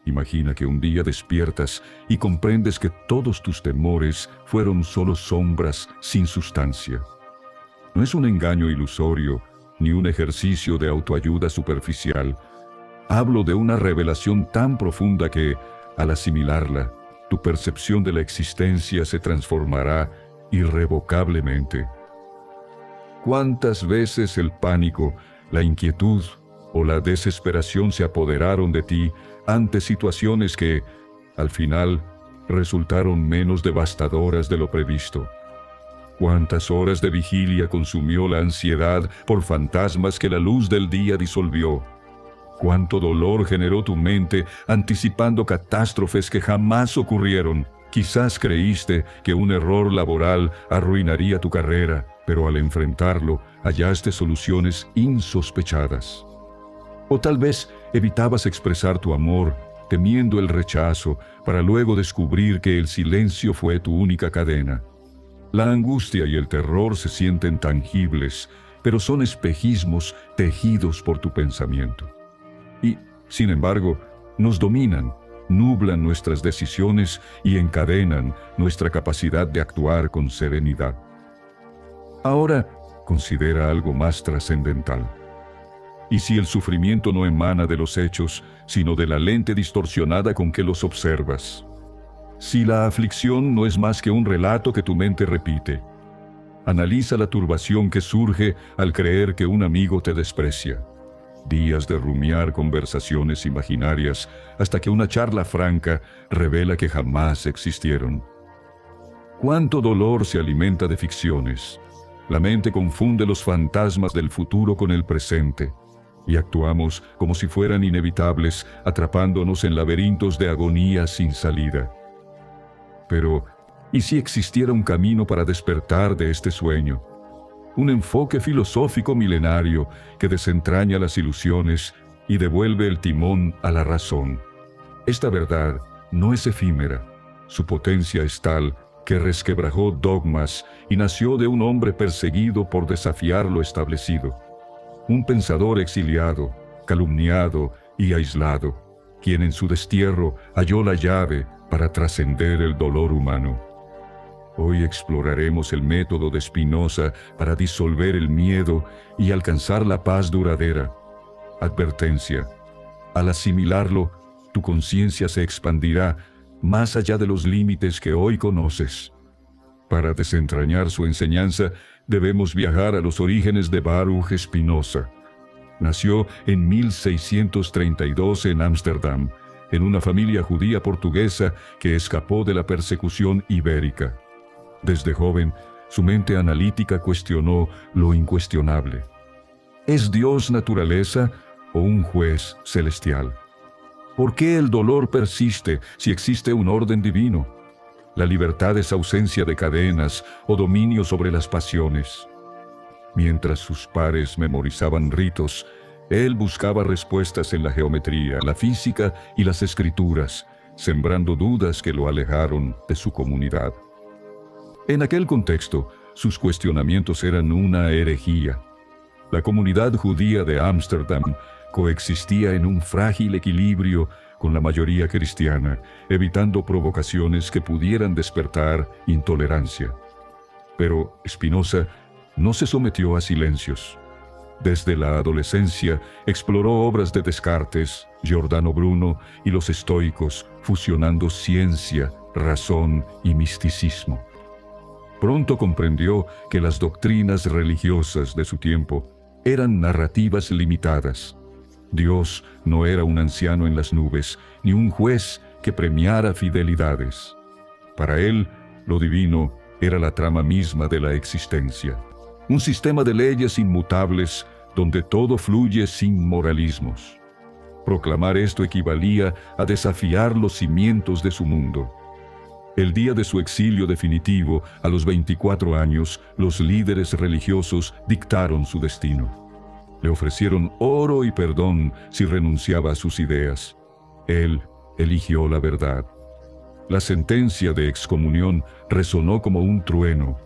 Imagina que un día despiertas y comprendes que todos tus temores fueron solo sombras sin sustancia. No es un engaño ilusorio, ni un ejercicio de autoayuda superficial. Hablo de una revelación tan profunda que, al asimilarla, tu percepción de la existencia se transformará irrevocablemente. ¿Cuántas veces el pánico, la inquietud o la desesperación se apoderaron de ti ante situaciones que, al final, resultaron menos devastadoras de lo previsto? ¿Cuántas horas de vigilia consumió la ansiedad por fantasmas que la luz del día disolvió? ¿Cuánto dolor generó tu mente anticipando catástrofes que jamás ocurrieron? Quizás creíste que un error laboral arruinaría tu carrera, pero al enfrentarlo hallaste soluciones insospechadas. O tal vez evitabas expresar tu amor, temiendo el rechazo, para luego descubrir que el silencio fue tu única cadena. La angustia y el terror se sienten tangibles, pero son espejismos tejidos por tu pensamiento. Y, sin embargo, nos dominan, nublan nuestras decisiones y encadenan nuestra capacidad de actuar con serenidad. Ahora, considera algo más trascendental. ¿Y si el sufrimiento no emana de los hechos, sino de la lente distorsionada con que los observas? Si la aflicción no es más que un relato que tu mente repite, analiza la turbación que surge al creer que un amigo te desprecia. Días de rumiar conversaciones imaginarias hasta que una charla franca revela que jamás existieron. ¿Cuánto dolor se alimenta de ficciones? La mente confunde los fantasmas del futuro con el presente, y actuamos como si fueran inevitables, atrapándonos en laberintos de agonía sin salida. Pero, ¿y si existiera un camino para despertar de este sueño? Un enfoque filosófico milenario que desentraña las ilusiones y devuelve el timón a la razón. Esta verdad no es efímera. Su potencia es tal que resquebrajó dogmas y nació de un hombre perseguido por desafiar lo establecido. Un pensador exiliado, calumniado y aislado, quien en su destierro halló la llave para trascender el dolor humano. Hoy exploraremos el método de Spinoza para disolver el miedo y alcanzar la paz duradera. Advertencia: al asimilarlo, tu conciencia se expandirá más allá de los límites que hoy conoces. Para desentrañar su enseñanza, debemos viajar a los orígenes de Baruch Spinoza. Nació en 1632 en Ámsterdam, en una familia judía portuguesa que escapó de la persecución ibérica. Desde joven, su mente analítica cuestionó lo incuestionable. ¿Es Dios naturaleza o un juez celestial? ¿Por qué el dolor persiste si existe un orden divino? La libertad es ausencia de cadenas o dominio sobre las pasiones. Mientras sus pares memorizaban ritos, él buscaba respuestas en la geometría, la física y las escrituras, sembrando dudas que lo alejaron de su comunidad. En aquel contexto, sus cuestionamientos eran una herejía. La comunidad judía de Ámsterdam coexistía en un frágil equilibrio con la mayoría cristiana, evitando provocaciones que pudieran despertar intolerancia. Pero Spinoza no se sometió a silencios. Desde la adolescencia exploró obras de Descartes, Giordano Bruno y los estoicos, fusionando ciencia, razón y misticismo. Pronto comprendió que las doctrinas religiosas de su tiempo eran narrativas limitadas. Dios no era un anciano en las nubes, ni un juez que premiara fidelidades. Para él, lo divino era la trama misma de la existencia. Un sistema de leyes inmutables donde todo fluye sin moralismos. Proclamar esto equivalía a desafiar los cimientos de su mundo. El día de su exilio definitivo, a los 24 años, los líderes religiosos dictaron su destino. Le ofrecieron oro y perdón si renunciaba a sus ideas. Él eligió la verdad. La sentencia de excomunión resonó como un trueno.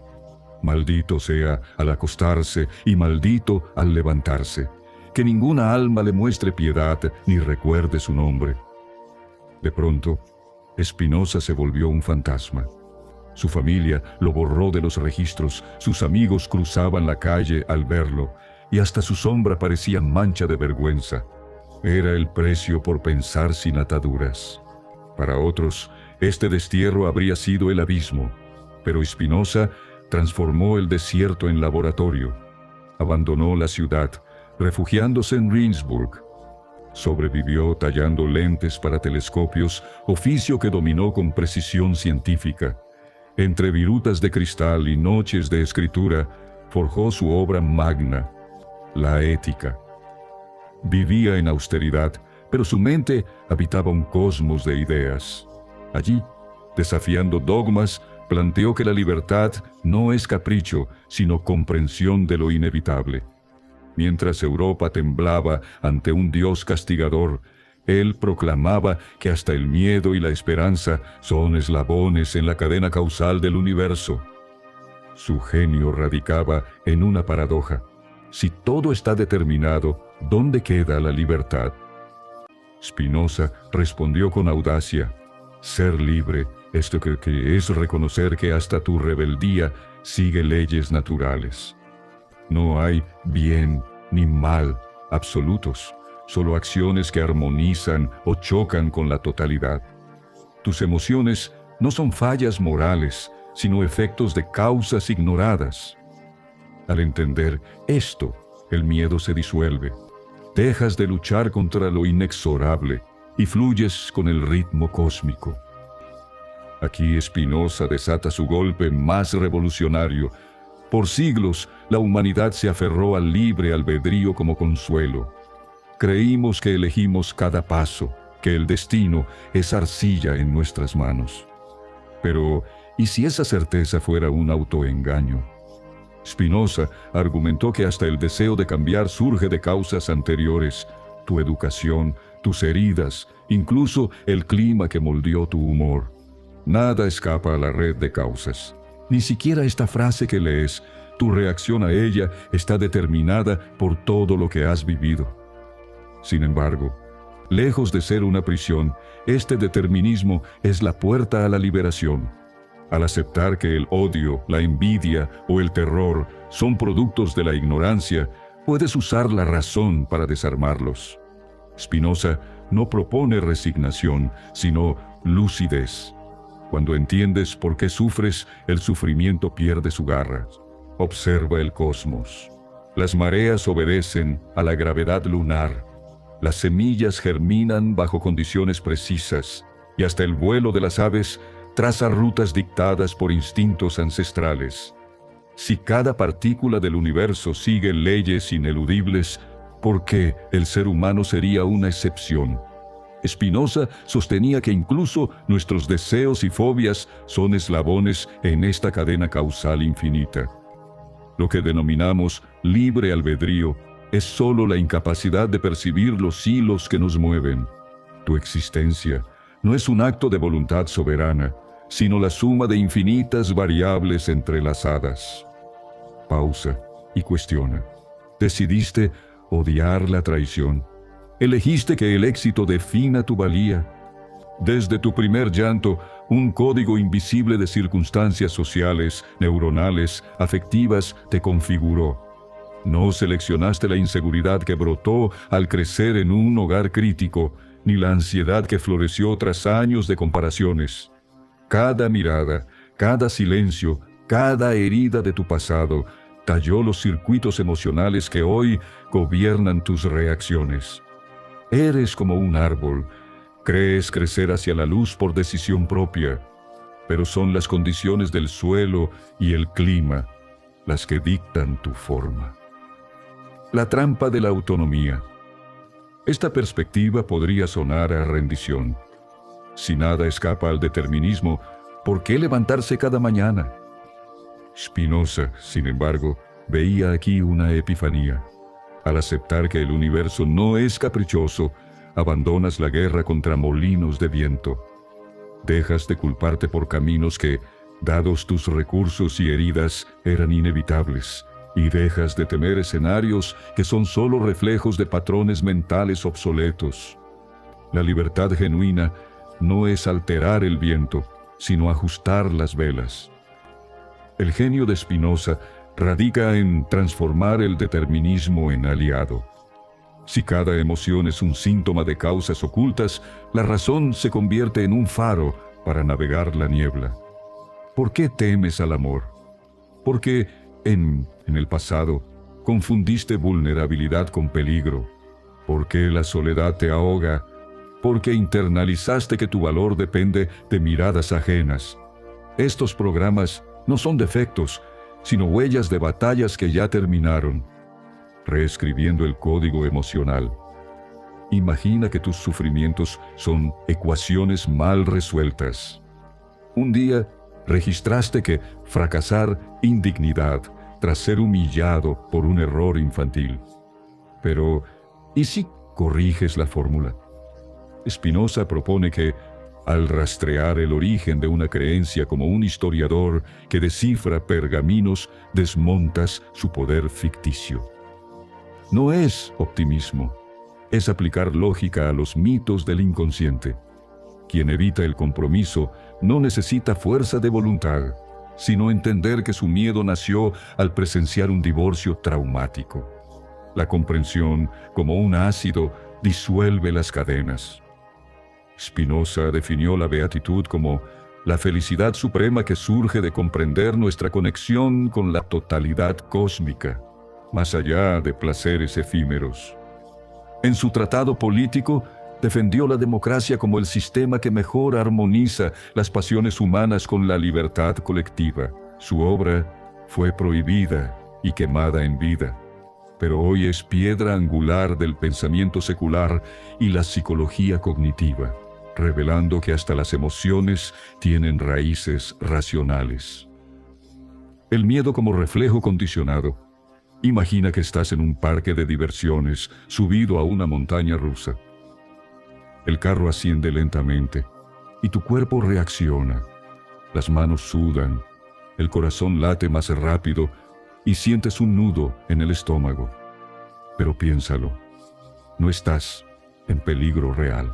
Maldito sea al acostarse y maldito al levantarse. Que ninguna alma le muestre piedad ni recuerde su nombre. De pronto, Spinoza se volvió un fantasma. Su familia lo borró de los registros, sus amigos cruzaban la calle al verlo, y hasta su sombra parecía mancha de vergüenza. Era el precio por pensar sin ataduras. Para otros, este destierro habría sido el abismo, pero Spinoza transformó el desierto en laboratorio. Abandonó la ciudad, refugiándose en Regensburg. Sobrevivió tallando lentes para telescopios, oficio que dominó con precisión científica. Entre virutas de cristal y noches de escritura, forjó su obra magna, la Ética. Vivía en austeridad, pero su mente habitaba un cosmos de ideas. Allí, desafiando dogmas, planteó que la libertad no es capricho, sino comprensión de lo inevitable. Mientras Europa temblaba ante un Dios castigador, él proclamaba que hasta el miedo y la esperanza son eslabones en la cadena causal del universo. Su genio radicaba en una paradoja. Si todo está determinado, ¿dónde queda la libertad? Spinoza respondió con audacia: ser libre, esto que es reconocer que hasta tu rebeldía sigue leyes naturales. No hay bien ni mal absolutos, solo acciones que armonizan o chocan con la totalidad. Tus emociones no son fallas morales, sino efectos de causas ignoradas. Al entender esto, el miedo se disuelve. Dejas de luchar contra lo inexorable y fluyes con el ritmo cósmico. Aquí Spinoza desata su golpe más revolucionario. Por siglos, la humanidad se aferró al libre albedrío como consuelo. Creímos que elegimos cada paso, que el destino es arcilla en nuestras manos. Pero, ¿y si esa certeza fuera un autoengaño? Spinoza argumentó que hasta el deseo de cambiar surge de causas anteriores: tu educación, tus heridas, incluso el clima que moldeó tu humor. Nada escapa a la red de causas. Ni siquiera esta frase que lees, tu reacción a ella está determinada por todo lo que has vivido. Sin embargo, lejos de ser una prisión, este determinismo es la puerta a la liberación. Al aceptar que el odio, la envidia o el terror son productos de la ignorancia, puedes usar la razón para desarmarlos. Spinoza no propone resignación, sino lucidez. Cuando entiendes por qué sufres, el sufrimiento pierde su garra. Observa el cosmos. Las mareas obedecen a la gravedad lunar. Las semillas germinan bajo condiciones precisas, y hasta el vuelo de las aves traza rutas dictadas por instintos ancestrales. Si cada partícula del universo sigue leyes ineludibles, ¿por qué el ser humano sería una excepción? Spinoza sostenía que incluso nuestros deseos y fobias son eslabones en esta cadena causal infinita. Lo que denominamos libre albedrío es solo la incapacidad de percibir los hilos que nos mueven. Tu existencia no es un acto de voluntad soberana, sino la suma de infinitas variables entrelazadas. Pausa y cuestiona. ¿Decidiste odiar la traición? ¿Elegiste que el éxito defina tu valía? Desde tu primer llanto, un código invisible de circunstancias sociales, neuronales, afectivas te configuró. No seleccionaste la inseguridad que brotó al crecer en un hogar crítico, ni la ansiedad que floreció tras años de comparaciones. Cada mirada, cada silencio, cada herida de tu pasado talló los circuitos emocionales que hoy gobiernan tus reacciones. Eres como un árbol. Crees crecer hacia la luz por decisión propia, pero son las condiciones del suelo y el clima las que dictan tu forma. La trampa de la autonomía. Esta perspectiva podría sonar a rendición. Si nada escapa al determinismo, ¿por qué levantarse cada mañana? Spinoza, sin embargo, veía aquí una epifanía. Al aceptar que el universo no es caprichoso, abandonas la guerra contra molinos de viento. Dejas de culparte por caminos que, dados tus recursos y heridas, eran inevitables, y dejas de temer escenarios que son solo reflejos de patrones mentales obsoletos. La libertad genuina no es alterar el viento, sino ajustar las velas. El genio de Spinoza radica en transformar el determinismo en aliado. Si cada emoción es un síntoma de causas ocultas, la razón se convierte en un faro para navegar la niebla. ¿Por qué temes al amor? Porque en el pasado confundiste vulnerabilidad con peligro. ¿Por qué la soledad te ahoga? Porque internalizaste que tu valor depende de miradas ajenas. Estos programas no son defectos, sino huellas de batallas que ya terminaron. Reescribiendo el código emocional. Imagina que tus sufrimientos son ecuaciones mal resueltas. Un día registraste que fracasar indignidad tras ser humillado por un error infantil. Pero, ¿y si corriges la fórmula? Spinoza propone que, al rastrear el origen de una creencia como un historiador que descifra pergaminos, desmontas su poder ficticio. No es optimismo, es aplicar lógica a los mitos del inconsciente. Quien evita el compromiso no necesita fuerza de voluntad, sino entender que su miedo nació al presenciar un divorcio traumático. La comprensión, como un ácido, disuelve las cadenas. Spinoza definió la beatitud como la felicidad suprema que surge de comprender nuestra conexión con la totalidad cósmica, más allá de placeres efímeros. En su tratado político, defendió la democracia como el sistema que mejor armoniza las pasiones humanas con la libertad colectiva. Su obra fue prohibida y quemada en vida, pero hoy es piedra angular del pensamiento secular y la psicología cognitiva, revelando que hasta las emociones tienen raíces racionales. El miedo como reflejo condicionado. Imagina que estás en un parque de diversiones, subido a una montaña rusa. El carro asciende lentamente y tu cuerpo reacciona. Las manos sudan, el corazón late más rápido y sientes un nudo en el estómago. Pero piénsalo, no estás en peligro real.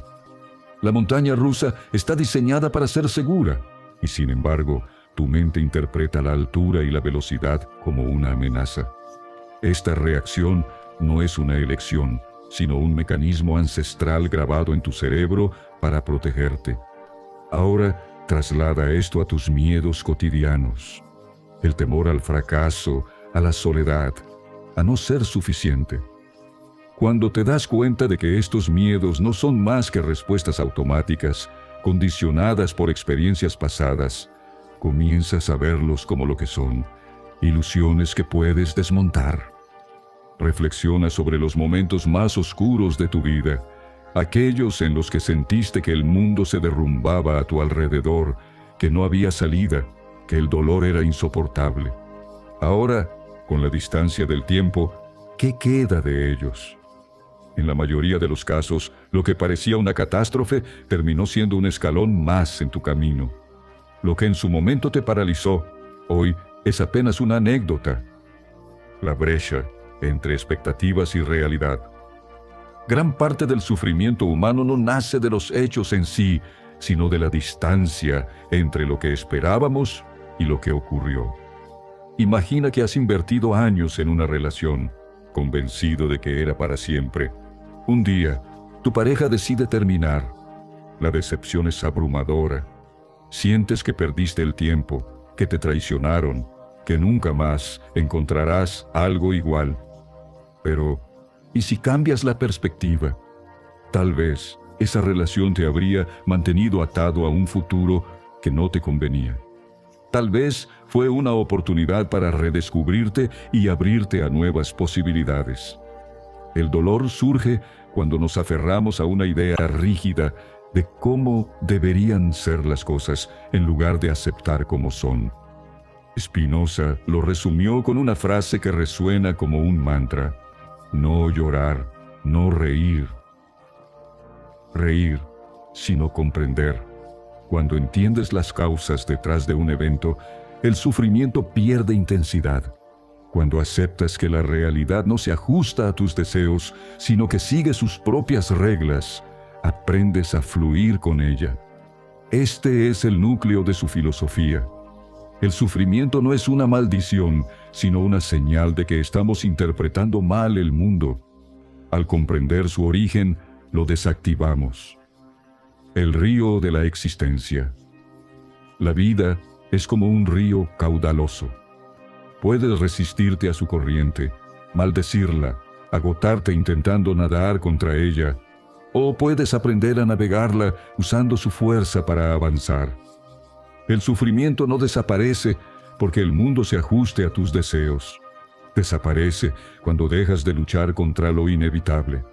La montaña rusa está diseñada para ser segura y sin embargo, tu mente interpreta la altura y la velocidad como una amenaza. Esta reacción no es una elección, sino un mecanismo ancestral grabado en tu cerebro para protegerte. Ahora, traslada esto a tus miedos cotidianos. El temor al fracaso, a la soledad, a no ser suficiente. Cuando te das cuenta de que estos miedos no son más que respuestas automáticas, condicionadas por experiencias pasadas, comienzas a verlos como lo que son, ilusiones que puedes desmontar. Reflexiona sobre los momentos más oscuros de tu vida, aquellos en los que sentiste que el mundo se derrumbaba a tu alrededor, que no había salida, que el dolor era insoportable. Ahora, con la distancia del tiempo, ¿qué queda de ellos? En la mayoría de los casos, lo que parecía una catástrofe terminó siendo un escalón más en tu camino. Lo que en su momento te paralizó, hoy es apenas una anécdota. La brecha entre expectativas y realidad. Gran parte del sufrimiento humano no nace de los hechos en sí, sino de la distancia entre lo que esperábamos y lo que ocurrió. Imagina que has invertido años en una relación, convencido de que era para siempre. Un día, tu pareja decide terminar. La decepción es abrumadora. Sientes que perdiste el tiempo, que te traicionaron, que nunca más encontrarás algo igual. Pero, ¿y si cambias la perspectiva? Tal vez esa relación te habría mantenido atado a un futuro que no te convenía. Tal vez fue una oportunidad para redescubrirte y abrirte a nuevas posibilidades. El dolor surge cuando nos aferramos a una idea rígida de cómo deberían ser las cosas en lugar de aceptar como son. Spinoza lo resumió con una frase que resuena como un mantra: no llorar, no reír. Reír, sino comprender. Cuando entiendes las causas detrás de un evento, el sufrimiento pierde intensidad. Cuando aceptas que la realidad no se ajusta a tus deseos, sino que sigue sus propias reglas, aprendes a fluir con ella. Este es el núcleo de su filosofía. El sufrimiento no es una maldición, sino una señal de que estamos interpretando mal el mundo. Al comprender su origen, lo desactivamos. El río de la existencia. La vida es como un río caudaloso. Puedes resistirte a su corriente, maldecirla, agotarte intentando nadar contra ella, o puedes aprender a navegarla usando su fuerza para avanzar. El sufrimiento no desaparece porque el mundo se ajuste a tus deseos. Desaparece cuando dejas de luchar contra lo inevitable.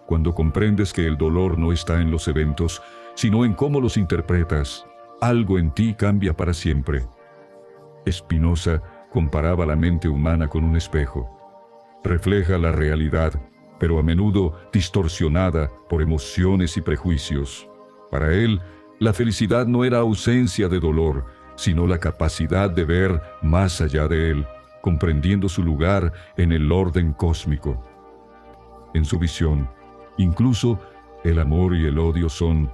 Cuando comprendes que el dolor no está en los eventos, sino en cómo los interpretas, algo en ti cambia para siempre. Spinoza comparaba la mente humana con un espejo. Refleja la realidad, pero a menudo distorsionada por emociones y prejuicios. Para él, la felicidad no era ausencia de dolor, sino la capacidad de ver más allá de él, comprendiendo su lugar en el orden cósmico. En su visión, incluso el amor y el odio son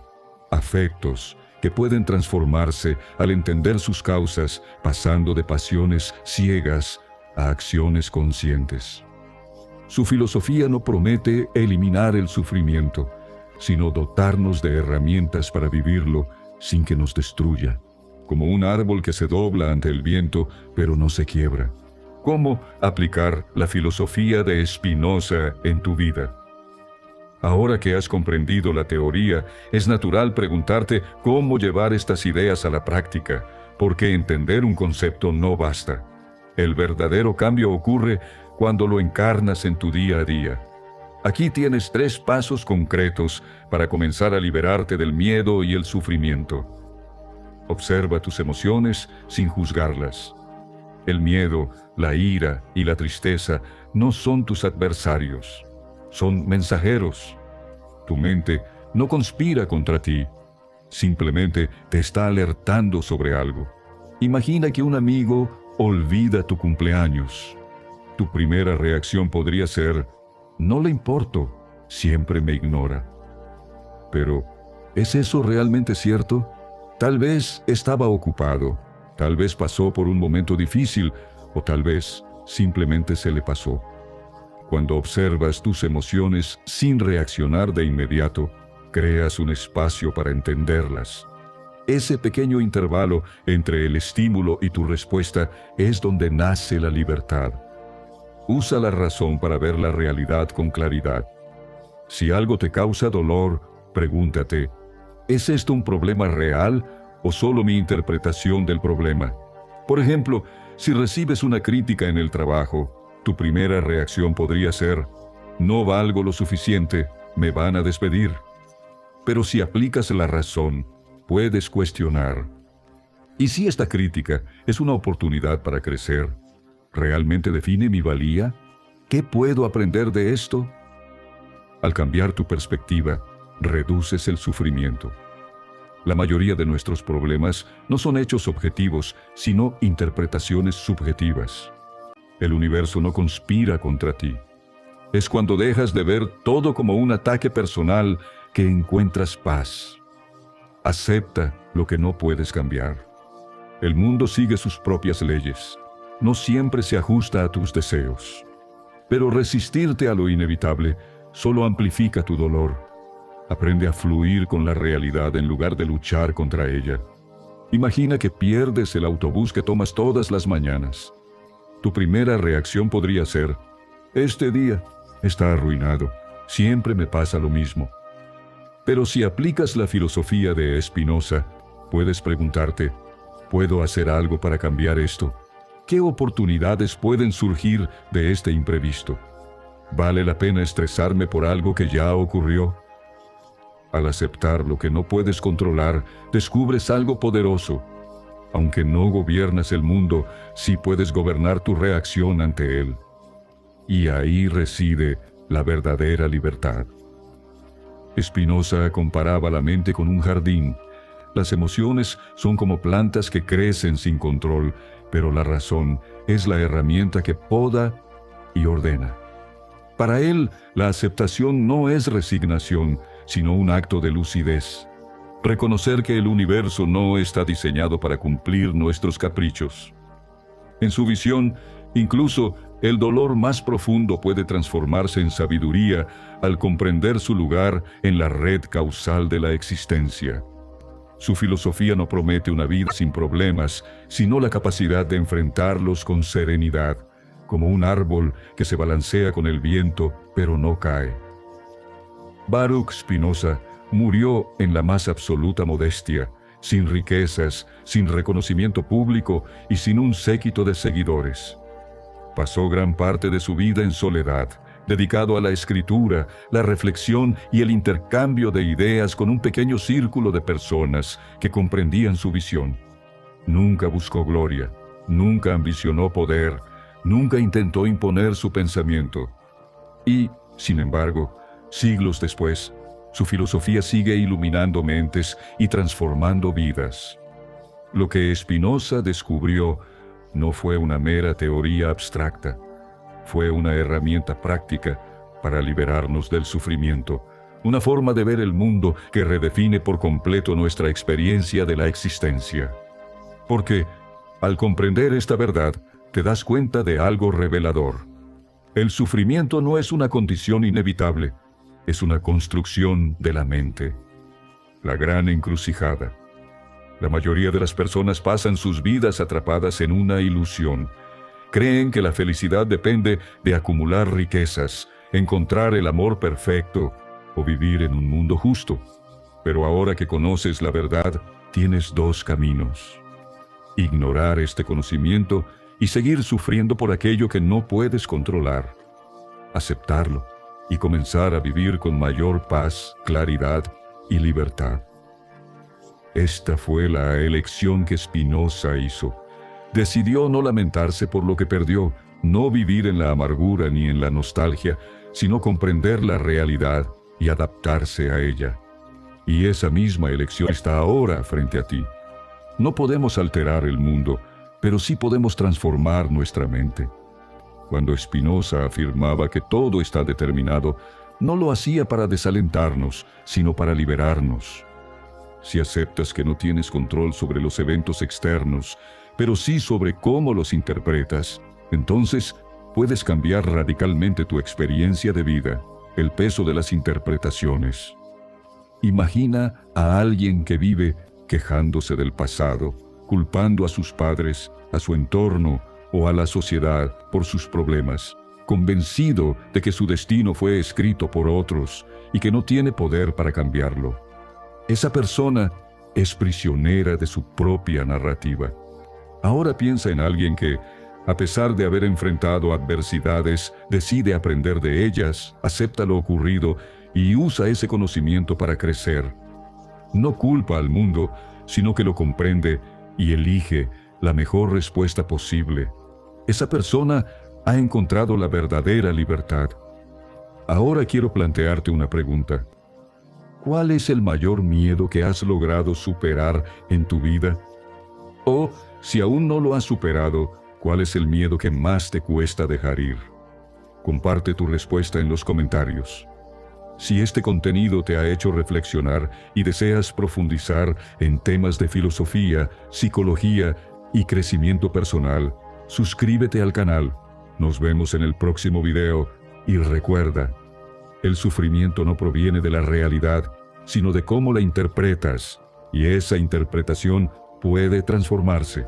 afectos que pueden transformarse al entender sus causas, pasando de pasiones ciegas a acciones conscientes. Su filosofía no promete eliminar el sufrimiento, sino dotarnos de herramientas para vivirlo sin que nos destruya, como un árbol que se dobla ante el viento, pero no se quiebra. ¿Cómo aplicar la filosofía de Spinoza en tu vida? Ahora que has comprendido la teoría, es natural preguntarte cómo llevar estas ideas a la práctica, porque entender un concepto no basta. El verdadero cambio ocurre cuando lo encarnas en tu día a día. Aquí tienes 3 pasos concretos para comenzar a liberarte del miedo y el sufrimiento. Observa tus emociones sin juzgarlas. El miedo, la ira y la tristeza no son tus adversarios, son mensajeros. Tu mente no conspira contra ti, simplemente te está alertando sobre algo. Imagina que un amigo olvida tu cumpleaños. Tu primera reacción podría ser: no le importo, siempre me ignora. Pero, ¿es eso realmente cierto? Tal vez estaba ocupado, tal vez pasó por un momento difícil, o tal vez simplemente se le pasó. Cuando observas tus emociones sin reaccionar de inmediato, creas un espacio para entenderlas. Ese pequeño intervalo entre el estímulo y tu respuesta es donde nace la libertad. Usa la razón para ver la realidad con claridad. Si algo te causa dolor, pregúntate: ¿es esto un problema real o solo mi interpretación del problema? Por ejemplo, si recibes una crítica en el trabajo, tu primera reacción podría ser: no valgo lo suficiente, me van a despedir. Pero si aplicas la razón, puedes cuestionar: ¿y si esta crítica es una oportunidad para crecer? ¿Realmente define mi valía? ¿Qué puedo aprender de esto? Al cambiar tu perspectiva, reduces el sufrimiento. La mayoría de nuestros problemas no son hechos objetivos, sino interpretaciones subjetivas. El universo no conspira contra ti. Es cuando dejas de ver todo como un ataque personal que encuentras paz. Acepta lo que no puedes cambiar. El mundo sigue sus propias leyes. No siempre se ajusta a tus deseos. Pero resistirte a lo inevitable solo amplifica tu dolor. Aprende a fluir con la realidad en lugar de luchar contra ella. Imagina que pierdes el autobús que tomas todas las mañanas. Tu primera reacción podría ser: este día está arruinado, siempre me pasa lo mismo. Pero si aplicas la filosofía de Spinoza, puedes preguntarte: ¿puedo hacer algo para cambiar esto? ¿Qué oportunidades pueden surgir de este imprevisto? ¿Vale la pena estresarme por algo que ya ocurrió? Al aceptar lo que no puedes controlar, descubres algo poderoso. Aunque no gobiernas el mundo, sí puedes gobernar tu reacción ante él. Y ahí reside la verdadera libertad. Spinoza comparaba la mente con un jardín. Las emociones son como plantas que crecen sin control, pero la razón es la herramienta que poda y ordena. Para él, la aceptación no es resignación, sino un acto de lucidez. reconocer que el universo no está diseñado para cumplir nuestros caprichos. En su visión, incluso el dolor más profundo puede transformarse en sabiduría al comprender su lugar en la red causal de la existencia. Su filosofía no promete una vida sin problemas, sino la capacidad de enfrentarlos con serenidad, como un árbol que se balancea con el viento, pero no cae. Baruch Spinoza murió en la más absoluta modestia, sin riquezas, sin reconocimiento público y sin un séquito de seguidores. Pasó gran parte de su vida en soledad, dedicado a la escritura, la reflexión y el intercambio de ideas con un pequeño círculo de personas que comprendían su visión. Nunca buscó gloria, nunca ambicionó poder, nunca intentó imponer su pensamiento. Y, sin embargo, siglos después, su filosofía sigue iluminando mentes y transformando vidas. Lo que Spinoza descubrió no fue una mera teoría abstracta, fue una herramienta práctica para liberarnos del sufrimiento, una forma de ver el mundo que redefine por completo nuestra experiencia de la existencia. Porque, al comprender esta verdad, te das cuenta de algo revelador. El sufrimiento no es una condición inevitable, es una construcción de la mente. La gran encrucijada. La mayoría de las personas pasan sus vidas atrapadas en una ilusión. Creen que la felicidad depende de acumular riquezas, encontrar el amor perfecto o vivir en un mundo justo. Pero ahora que conoces la verdad, tienes dos caminos: ignorar este conocimiento y seguir sufriendo por aquello que no puedes controlar. Aceptarlo y comenzar a vivir con mayor paz, claridad y libertad. Esta fue la elección que Spinoza hizo. Decidió no lamentarse por lo que perdió, no vivir en la amargura ni en la nostalgia, sino comprender la realidad y adaptarse a ella. Y esa misma elección está ahora frente a ti. No podemos alterar el mundo, pero sí podemos transformar nuestra mente. Cuando Spinoza afirmaba que todo está determinado, no lo hacía para desalentarnos, sino para liberarnos. Si aceptas que no tienes control sobre los eventos externos, pero sí sobre cómo los interpretas, entonces puedes cambiar radicalmente tu experiencia de vida, el peso de las interpretaciones. Imagina a alguien que vive quejándose del pasado, culpando a sus padres, a su entorno o a la sociedad por sus problemas, convencido de que su destino fue escrito por otros y que no tiene poder para cambiarlo. Esa persona es prisionera de su propia narrativa. Ahora piensa en alguien que, a pesar de haber enfrentado adversidades, decide aprender de ellas, acepta lo ocurrido y usa ese conocimiento para crecer. No culpa al mundo, sino que lo comprende y elige la mejor respuesta posible. Esa persona ha encontrado la verdadera libertad. Ahora quiero plantearte una pregunta. ¿Cuál es el mayor miedo que has logrado superar en tu vida? O, si aún no lo has superado, ¿cuál es el miedo que más te cuesta dejar ir? Comparte tu respuesta en los comentarios. Si este contenido te ha hecho reflexionar y deseas profundizar en temas de filosofía, psicología y crecimiento personal, suscríbete al canal. Nos vemos en el próximo video y recuerda, el sufrimiento no proviene de la realidad, sino de cómo la interpretas, y esa interpretación puede transformarse.